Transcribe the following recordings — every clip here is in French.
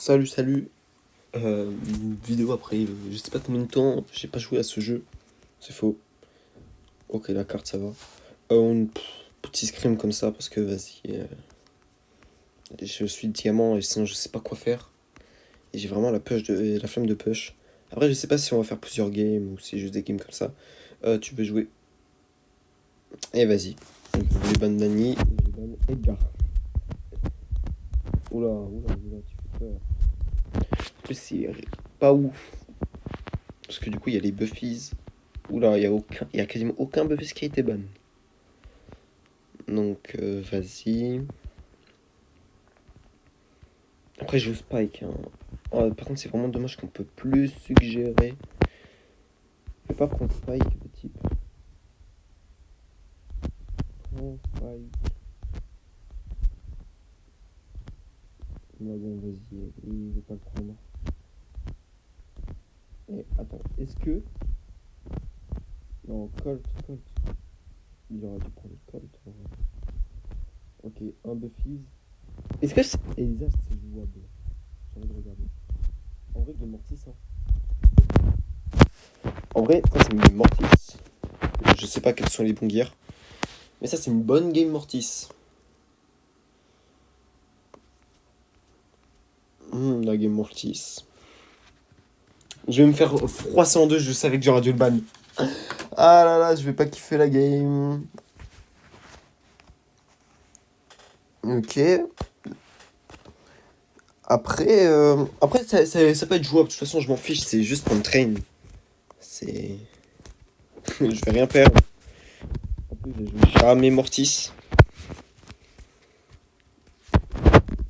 Salut, salut. Une vidéo après, je sais pas combien de temps, j'ai pas joué à ce jeu. C'est faux. Ok, la carte, ça va. Petit scrim comme ça, parce que vas-y. Je suis diamant et sinon je sais pas quoi faire. Et j'ai vraiment la flemme de push. Après, je sais pas si on va faire plusieurs games ou si c'est juste des games comme ça. Tu veux jouer? Et vas-y. Je vais ban Nani et je ban Edgar. Oula, tu fais peur. En plus, c'est pas ouf. Parce que du coup, il y a les Buffies. Oula, il y a quasiment aucun Buffies qui a été ban. Donc, vas-y. Après, je joue Spike. Hein. Oh, par contre, c'est vraiment dommage qu'on peut plus suggérer. Je vais pas prendre Spike, le type. Prends Spike. Ouais, bon, vas-y. Il veut pas le prendre. Et attends, est-ce que. Non, Colt. Il aurait dû prendre Colt. En vrai. Ok, un Buffies. Est-ce que c'est. Elisa, c'est jouable? J'ai envie de regarder. En vrai, Game Mortis, hein. En vrai, ça, c'est une Game Mortis. Je sais pas quelles sont les bons gears. Mais ça, c'est une bonne Game Mortis. La Game Mortis. Je vais me faire froisser en deux, je savais que j'aurais dû le ban. Ah là là, je vais pas kiffer la game. Ok. Après ça peut être jouable. De toute façon, je m'en fiche. C'est juste pour me train. C'est. Je vais rien perdre. En plus, j'ai joué jamais Mortis.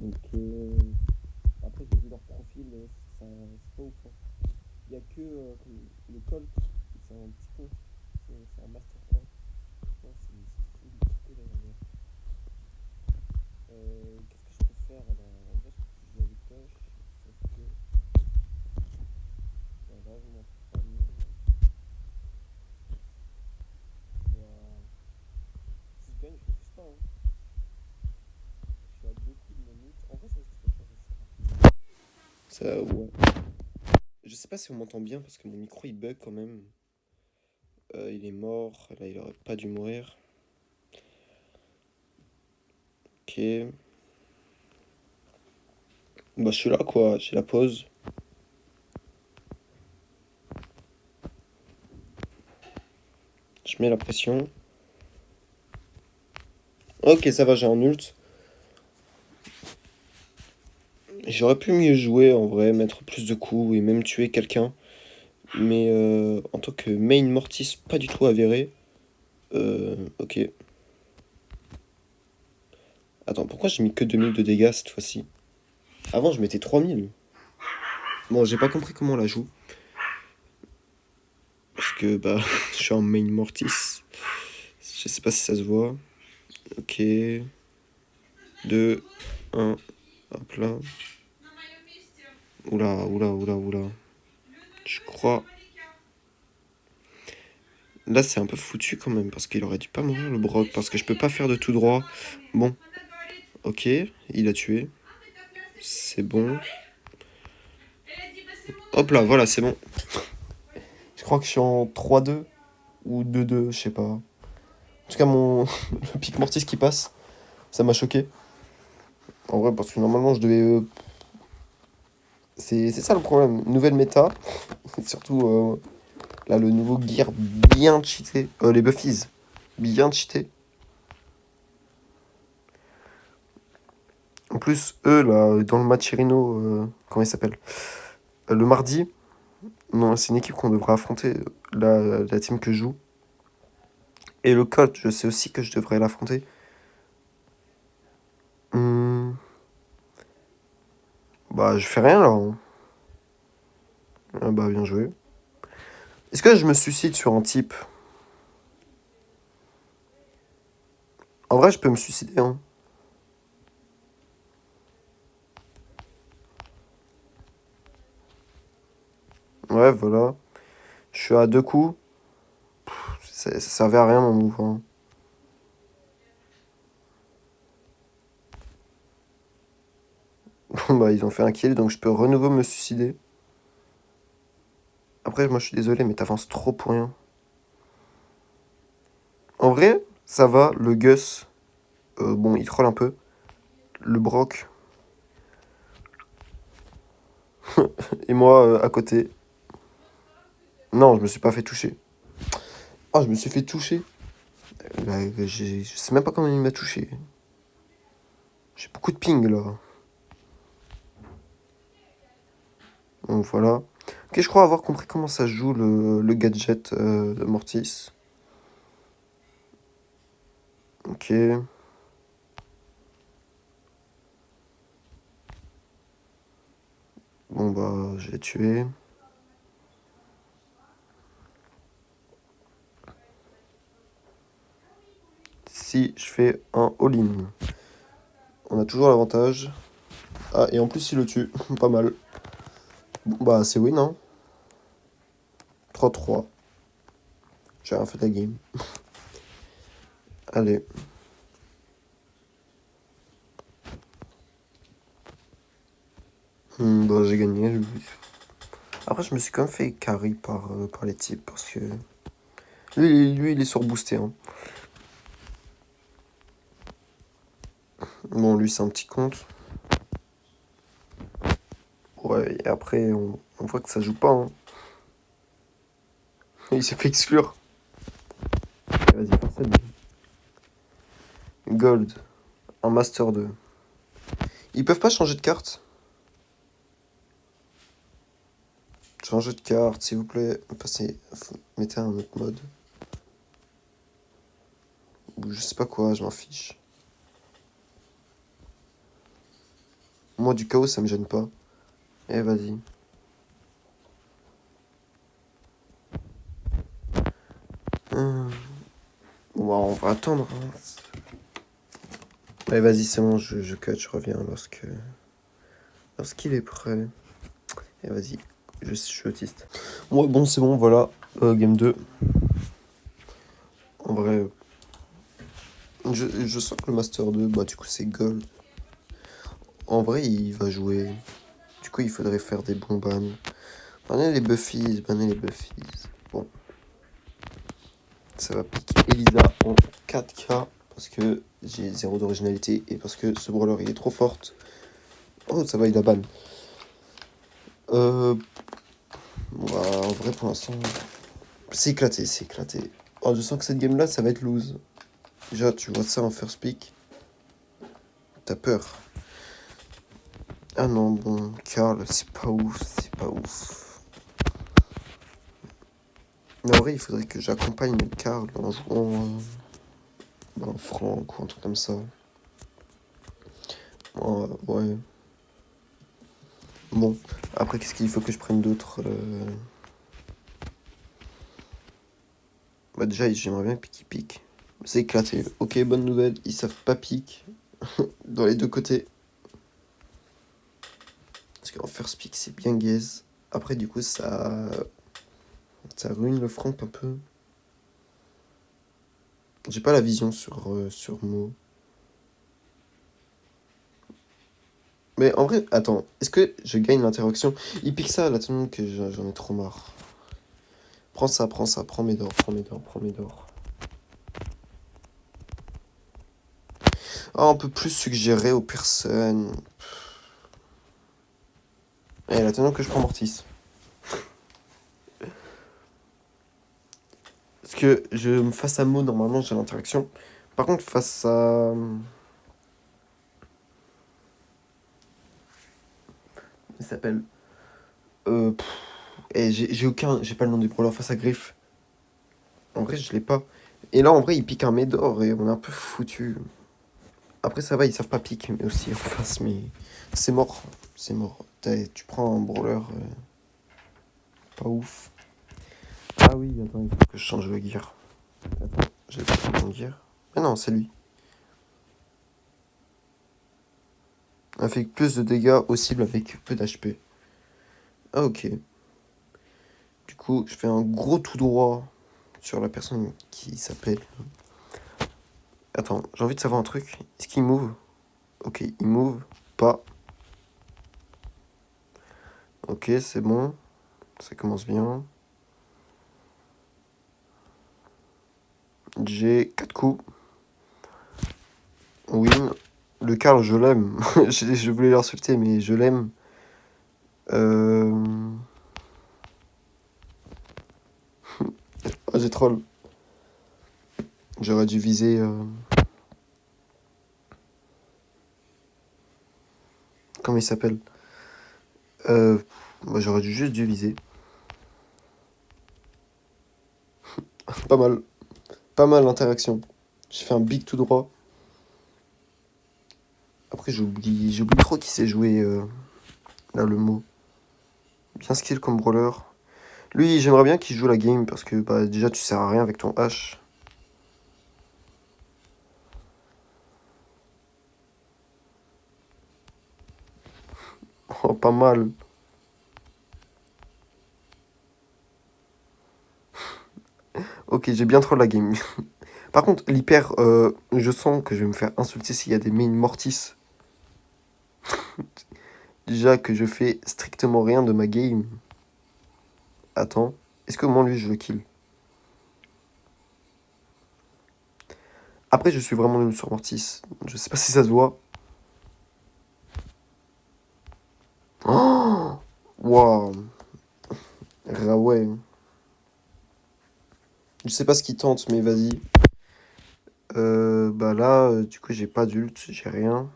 Donc, après, j'ai vu leur profil. C'est pas ouf. Hein. Il y a que le Colt. C'est un petit compte. C'est un Master 1. Ouais, c'est fou. Qu'est-ce que je peux faire là? En vrai, je vais aller push. Sauf que. Là, je m'en fous pas mille. Ouah. Si je gagne, je refuse pas. Hein. Je suis à deux coups de mon mythe. En vrai, ça se très cher assez rapide. Ça, ouais. Je sais pas si on m'entend bien parce que mon micro il bug quand même. Il est mort. Là, il aurait pas dû mourir. Ok. Bah, je suis là quoi. J'ai la pause. Je mets la pression. Ok, ça va, j'ai un ult. J'aurais pu mieux jouer en vrai, mettre plus de coups et même tuer quelqu'un. Mais en tant que main Mortis pas du tout avéré. Ok. Attends, pourquoi j'ai mis que 2000 de dégâts cette fois-ci? Avant, je mettais 3000. Bon, j'ai pas compris comment on la joue. Parce que, bah, je suis en main Mortis. Je sais pas si ça se voit. Ok. 2, 1. Hop là. Oula. Je crois. Là, c'est un peu foutu quand même. Parce qu'il aurait dû pas mourir le Brock. Parce que je peux pas faire de tout droit. Bon. Ok. Il a tué. C'est bon. Hop là, voilà, c'est bon. Je crois que je suis en 3-2 ou 2-2, je sais pas. En tout cas, le pic Mortis qui passe, ça m'a choqué. En vrai, parce que normalement, je devais. C'est ça le problème. Nouvelle méta. Surtout, là, le nouveau gear bien cheaté. Les Buffies, bien cheaté. En plus, eux, là, dans le match Irino, comment il s'appelle? Le mardi, non, c'est une équipe qu'on devrait affronter, la team que je joue. Et le Colt, je sais aussi que je devrais l'affronter. Bah, je fais rien là. Hein. Ah bah, bien joué. Est-ce que je me suicide sur un type? En vrai, je peux me suicider. Hein. Ouais, voilà. Je suis à deux coups. Ça servait à rien mon move. Hein. Bon, bah, ils ont fait un kill, donc je peux renouveau me suicider. Après, moi, je suis désolé, mais t'avances trop pour rien. En vrai, ça va. Le Gus, bon, il troll un peu. Le Brock et moi à côté. Non, je me suis pas fait toucher. Ah, je me suis fait toucher. Bah, je sais même pas comment il m'a touché. J'ai beaucoup de ping là. Donc voilà. Ok, je crois avoir compris comment ça se joue le gadget de Mortis. Ok. Bon bah, je l'ai tué. Si je fais un all-in, on a toujours l'avantage. Ah, et en plus, il le tue. Pas mal. Bon bah, c'est win, hein. 3-3. J'ai rien fait de la game. Allez. Bah, j'ai gagné. Après, je me suis quand même fait carry par les types parce que. Lui il est surboosté, hein. Bon, lui, c'est un petit compte. Ouais, et après, on voit que ça joue pas, hein. Il s'est fait exclure. Vas-y, personne. Gold. Un Master 2. Ils peuvent pas changer de carte? Changer de carte, s'il vous plaît. Passez, mettez un autre mode. Ou je sais pas quoi, je m'en fiche. Moi, du chaos, ça me gêne pas. Eh, vas-y. Bon, bah, on va attendre, hein. Allez, vas-y, c'est bon, je cut, je reviens lorsqu'il est prêt. Et vas-y, je suis autiste. Ouais, bon, c'est bon, voilà. Game 2. En vrai, je sens que le Master 2, bah, du coup, c'est Gold. En vrai, il va jouer. Du coup, il faudrait faire des bons bans. Bannez les Buffies, bannez les Buffies. Bon. Ça va piquer Elisa en 4K parce que j'ai 0 d'originalité et parce que ce brawler il est trop forte. Oh, ça va, il a ban. Bon, bah, en vrai, pour l'instant, c'est éclaté, c'est éclaté. Oh, je sens que cette game là, ça va être lose. Déjà, tu vois ça en first pick. T'as peur. Ah non, bon, Karl, c'est pas ouf, c'est pas ouf. Mais en vrai, il faudrait que j'accompagne Karl en jouant un Franck ou un truc comme ça. Ouais. Bon, après, qu'est-ce qu'il faut que je prenne d'autre Bah déjà, j'aimerais bien qu'il pique. C'est éclaté. Ok, bonne nouvelle, ils savent pas pique dans les deux côtés. Parce qu'en first pick, c'est bien gaze. Après, du coup, ça ruine le franc un peu. J'ai pas la vision sur Mo. Mais en vrai, attends, est-ce que je gagne l'interaction? Il pique ça là, tout le monde que j'en ai trop marre. Prends ça, prends mes d'or, prends mes d'or, prends mes d'or. Ah, on peut plus suggérer aux personnes. Eh, là, attendons que je prends Mortis. Parce que face à Mo, normalement, j'ai l'interaction. Par contre, face à... Il s'appelle... J'ai pas le nom du brawler face à Griff. En vrai, je l'ai pas. Et là, en vrai, il pique un Médor et on est un peu foutu. Après, ça va, ils savent pas pique, mais aussi en face, mais c'est mort. C'est mort. Tu prends un brawler pas ouf. Ah oui, attends, il faut que je change le gear. Attends, j'ai pas mon gear. Mais non, c'est lui. Avec plus de dégâts aux cibles avec peu d'HP. Ah ok. Du coup, je fais un gros tout droit sur la personne qui s'appelle... Attends, j'ai envie de savoir un truc. Est-ce qu'il move? Ok, il move pas. Ok, c'est bon. Ça commence bien. J'ai 4 coups. Win. Le Karl, je l'aime. Je voulais l'insulter, mais je l'aime. Ah, j'ai troll. J'aurais dû viser. Comment il s'appelle? euh... J'aurais dû juste dû viser. Pas mal. Pas mal l'interaction. J'ai fait un big tout droit. Après, j'oublie trop qui sait jouer. Là, le mot. Bien skill comme brawler. Lui, j'aimerais bien qu'il joue la game parce que bah, déjà, tu sers à rien avec ton H. Oh, pas mal. Ok, j'ai bien trop la game. Par contre, l'hyper, je sens que je vais me faire insulter s'il y a des mains mortis. Déjà que je fais strictement rien de ma game. Attends, est-ce que moi, lui, je le kill? Après, je suis vraiment nul sur mortis. Je sais pas si ça se voit. Oh waouh. Ouais. Je sais pas ce qu'il tente, mais vas-y. Bah là, du coup, j'ai pas d'ult, j'ai rien.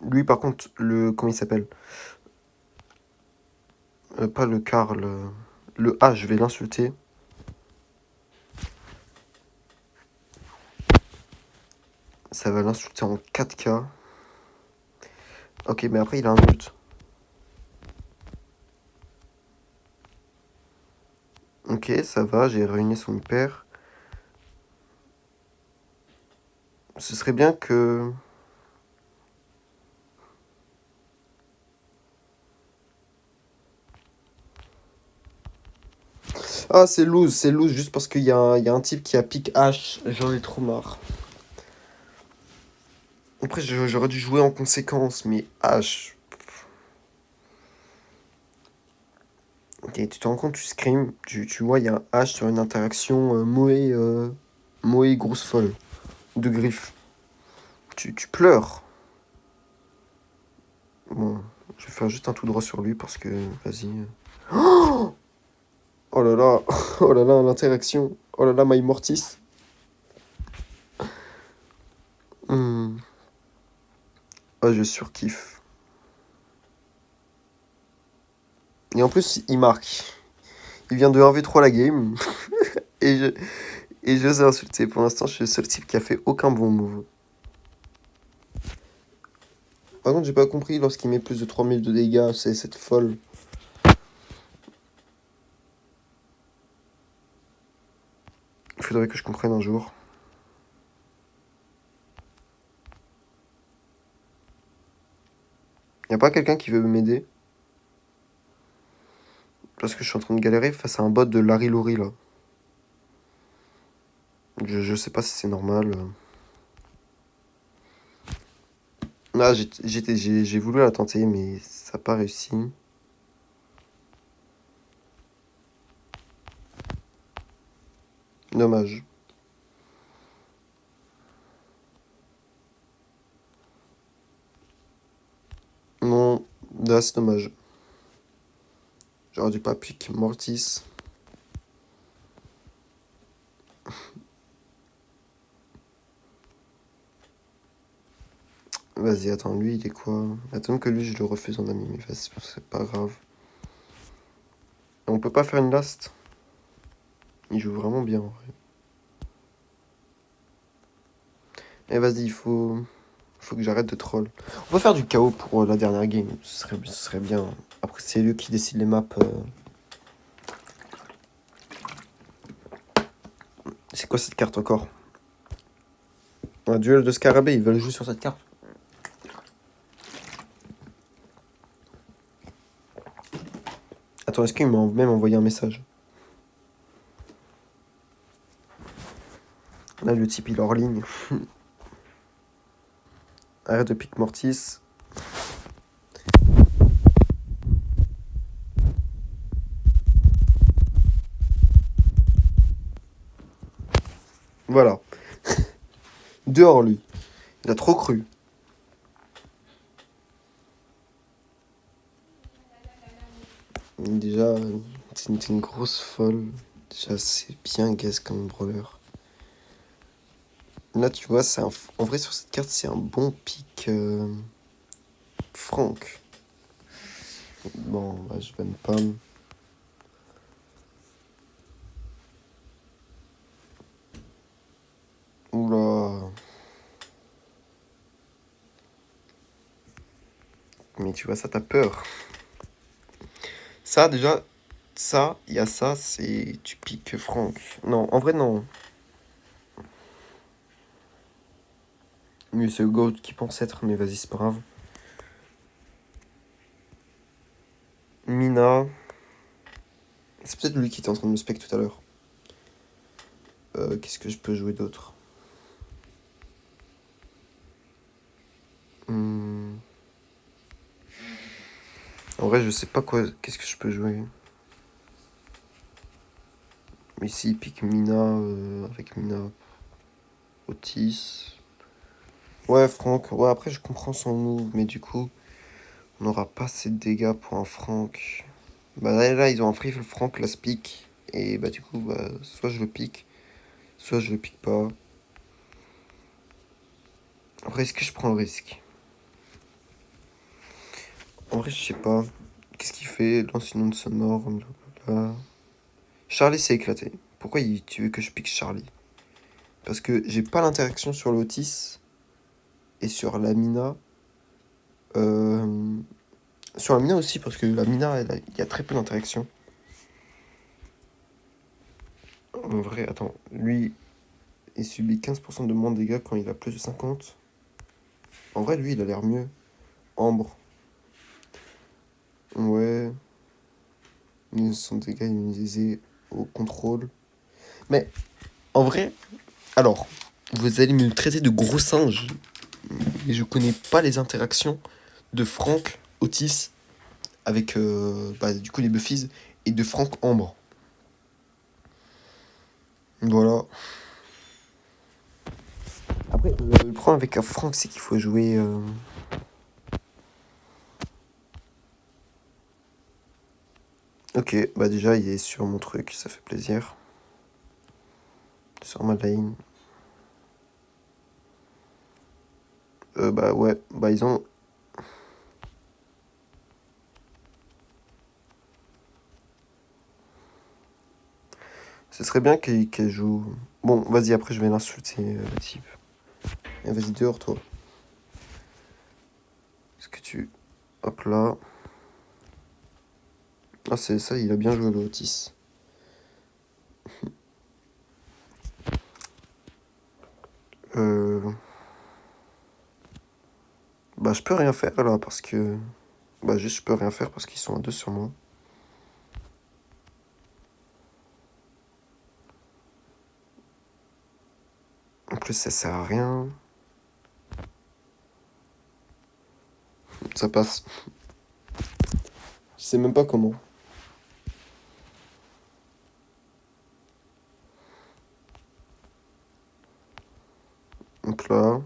Lui, par contre, comment il s'appelle? Pas le Karl. Le A, je vais l'insulter. Ça va l'insulter en 4K. Ok, mais après, il a un ult. Ok, ça va, j'ai réuni son hyper. Ce serait bien que... Ah, c'est loose juste parce qu'il y a un type qui a pick H. J'en ai trop marre. Après, j'aurais dû jouer en conséquence, mais H. Ok, tu te rends compte, tu scream, tu vois, il y a un H sur une interaction Moe grosse folle de griffe. Tu pleures. Bon, je vais faire juste un tout droit sur lui parce que, vas-y. Oh là là, oh là là, l'interaction. Oh là là, My Mortis. Hmm. Ah, je surkiffe. Et en plus, il marque. Il vient de 1v3 la game. Et je, et j'ose insulter. Pour l'instant, je suis le seul type qui a fait aucun bon move. Par contre, j'ai pas compris lorsqu'il met plus de 3000 de dégâts, c'est cette folle. Il faudrait que je comprenne un jour. Y a pas quelqu'un qui veut m'aider? Parce que je suis en train de galérer face à un bot de Larry Laurie là. Je sais pas si c'est normal. Ah, j'ai voulu la tenter, mais ça n'a pas réussi. Dommage. Non, là c'est dommage. J'aurais dû pas pick Mortis. Vas-y, attends, lui il est quoi? Attends que lui je le refuse en ami, mais vas-y, c'est pas grave. On peut pas faire une last? Il joue vraiment bien en vrai. Eh vas-y, faut que j'arrête de troll. On va faire du chaos pour la dernière game, ce serait bien. Après c'est lui qui décide les maps. C'est quoi cette carte encore? Un duel de scarabée, ils veulent jouer sur cette carte. Attends, est-ce qu'il m'a même envoyé un message? Là, le type, il est hors ligne. Arrête de pick Mortis. Voilà. Dehors, lui. Il a trop cru. Déjà, c'est une grosse folle. Déjà, c'est bien gaze comme brawler. Là, tu vois, en vrai, sur cette carte, c'est un bon pick Franck. Bon, bah, je banne pas. Oula. Mais tu vois, ça, t'as peur. Ça, déjà, ça, il y a ça, c'est... Tu piques Franck. Non, en vrai, non. Mieux c'est Goat qui pense être, mais vas-y, c'est pas grave. Mina. C'est peut-être lui qui était en train de me spec tout à l'heure. Qu'est-ce que je peux jouer d'autre? En vrai, je sais pas quoi. Qu'est-ce que je peux jouer? Mais si, il pique Mina avec Mina. Otis. Ouais, Franck. Ouais, après, je comprends son move, mais du coup, on n'aura pas assez de dégâts pour un Franck. Bah là, ils ont un free Franck, la pique. Et bah, du coup, bah, soit je le pique, soit je le pique pas. En vrai, est-ce que je prends le risque? En vrai, je sais pas. Qu'est-ce qu'il fait? Lance une onde sonore, blablabla. Charlie s'est éclaté. Pourquoi tu veux que je pique Charlie? Parce que j'ai pas l'interaction sur l'Otis et sur la Mina. Sur la Mina aussi, parce que la Mina, il y a très peu d'interaction. En vrai, attends, lui, il subit 15% de moins de dégâts quand il a plus de 50. En vrai, lui, il a l'air mieux. Ambre. Ouais. 1900 dégâts immunisés au contrôle. Mais, en vrai, alors, vous allez me traiter de gros singe. Mais je connais pas les interactions de Franck Otis avec, bah, du coup, les Buffies et de Franck Ambre. Voilà. Après, le problème avec un Franck, c'est qu'il faut jouer... Ok, bah déjà, il est sur mon truc, ça fait plaisir. Sur ma lane. Bah ouais, bah ils ont... Ce serait bien qu'elle joue... Bon, vas-y, après je vais l'insulter, le type. Et vas-y, dehors, toi. Est-ce que tu... Hop là. Ah, c'est ça, il a bien joué, le Otis. Bah, je peux rien faire, là, parce que... Bah, juste, je peux rien faire parce qu'ils sont à deux sur moi. En plus, ça sert à rien. Ça passe. Je sais même pas comment. Donc là...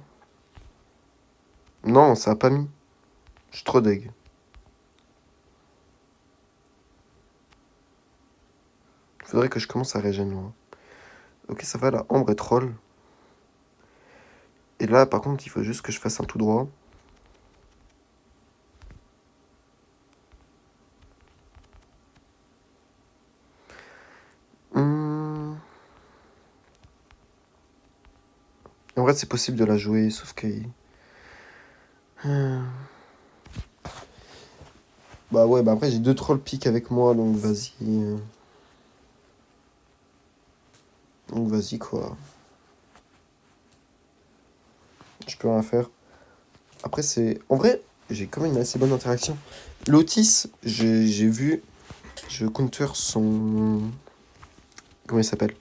Non, ça a pas mis. Je suis trop deg. Faudrait que je commence à régénérer, moi. Ok, ça va, la Ambre est troll. Et là, par contre, il faut juste que je fasse un tout droit. En vrai, c'est possible de la jouer, sauf que... Bah ouais, bah après, j'ai deux trolls pick avec moi, donc vas-y. Donc vas-y, quoi. Je peux rien faire. Après, c'est... En vrai, j'ai quand même une assez bonne interaction. L'Otis, j'ai vu... Je counter son... Comment il s'appelle?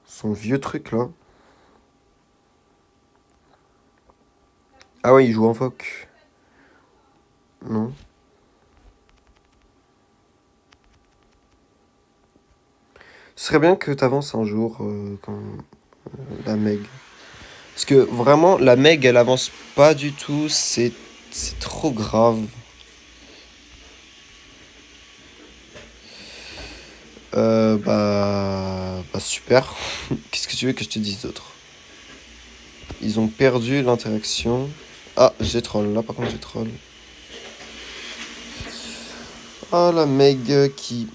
Son vieux truc, là. Ah ouais, il joue en phoque. Non. Ce serait bien que t'avances un jour quand la Meg. Parce que vraiment, la Meg, elle avance pas du tout. C'est trop grave. Bah super. Qu'est-ce que tu veux que je te dise d'autre? Ils ont perdu l'interaction. Ah, j'ai troll. Là, par contre, j'ai troll. Ah, la Meg qui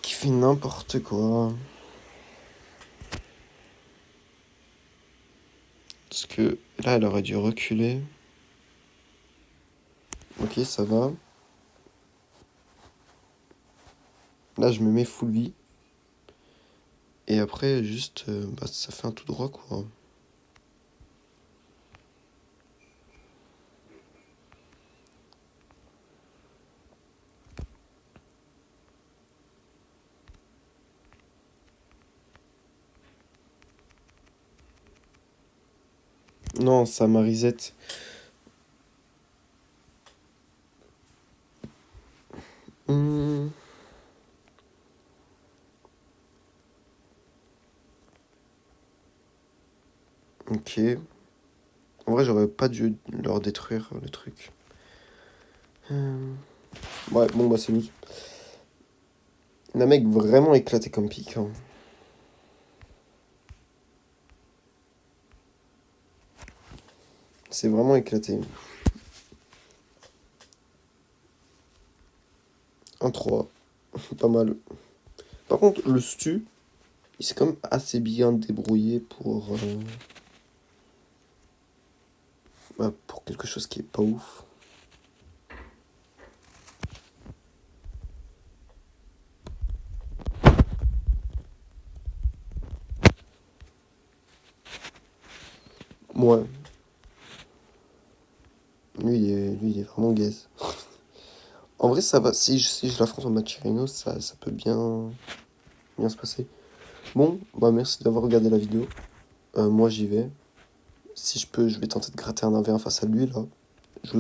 fait n'importe quoi. Parce que là, elle aurait dû reculer. Ok, ça va. Là, je me mets full vie. Et après, juste, bah, ça fait un tout droit, quoi. Non, ça m'a reset. Hmm, ok. En vrai, j'aurais pas dû leur détruire le truc. Euh, Ouais, bon, bah, c'est loose. La mec vraiment éclaté comme pique, hein. C'est vraiment éclaté. 1-3. Pas mal. Par contre, le stu, il s'est quand même assez bien débrouillé pour quelque chose qui est pas ouf. Ouais, lui, il est vraiment gaze. En vrai, ça va. Si je l'affronte en match Rhino, ça peut bien se passer. Bon, bah merci d'avoir regardé la vidéo. Moi, j'y vais. Si je peux, je vais tenter de gratter un 1v1 face à lui, là.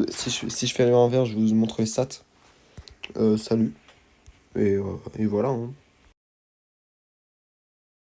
Si je fais le 1v1, je vous montre les stats. Salut. Et voilà, hein.